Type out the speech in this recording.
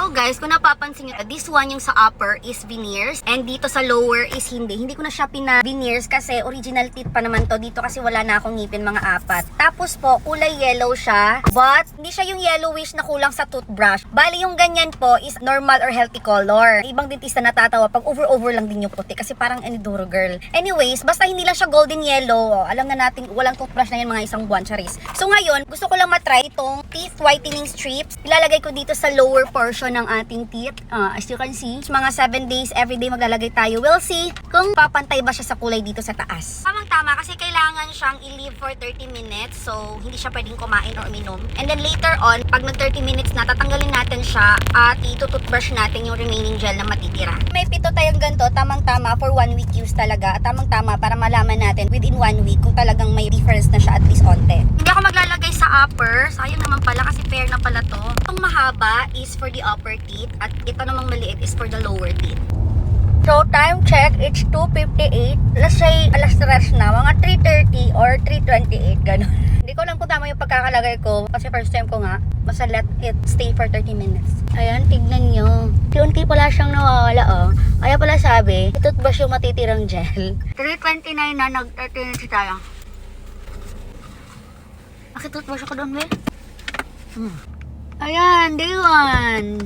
So guys, kung napapansin nyo, this one yung sa upper is veneers and dito sa lower is hindi. Hindi ko na siya pina-veneers kasi original teeth pa naman to. Dito kasi wala na akong ngipin, mga apat. Tapos po, kulay yellow siya, but hindi siya yung yellowish na kulang sa toothbrush. Bali yung ganyan po is normal or healthy color. Ibang dentista natatawa pag over lang din yung puti kasi parang aniduro girl. Anyways, basta hindi lang siya golden yellow. Alam na natin, walang toothbrush na yan mga isang buwan, charis. So ngayon, gusto ko lang matry itong teeth whitening strips. Ilalagay ko dito sa lower portion ng ating teeth. As you can see, mga 7 days, everyday maglalagay tayo. We'll see kung papantay ba siya sa kulay dito sa taas. Tamang-tama kasi kailangan siyang i-leave for 30 minutes. So, hindi siya pwedeng kumain or uminom. And then later on, pag nag 30 minutes na, tatanggalin natin siya at itututbrush natin yung remaining gel na matitira. May 7 tayong ganito, tamang-tama for 1 week use talaga. Tamang-tama para malaman natin within 1 week kung talagang may difference na siya at least onte. Hindi ako maglalagay sa upper. Sayang naman pala kasi pair na pala to. Itong mahaba is for the upper teeth at ito namang maliit is for the lower teeth. So, time check, it's 2:58. Let's say, alas 3 na, mga 3:30 or 3:28, gano'n. Hindi ko lang kung tama yung pagkakalagay ko kasi first time ko nga, basta let it stay for 30 minutes. Ayan, tignan nyo. Unti pala siyang nawawala, oh. Kaya pala sabi, toothbrush yung matitirang gel. 3:29 na, nag-30 minutes tayo. Nakitoothbrush ako doon, Will. Ayan, day 1.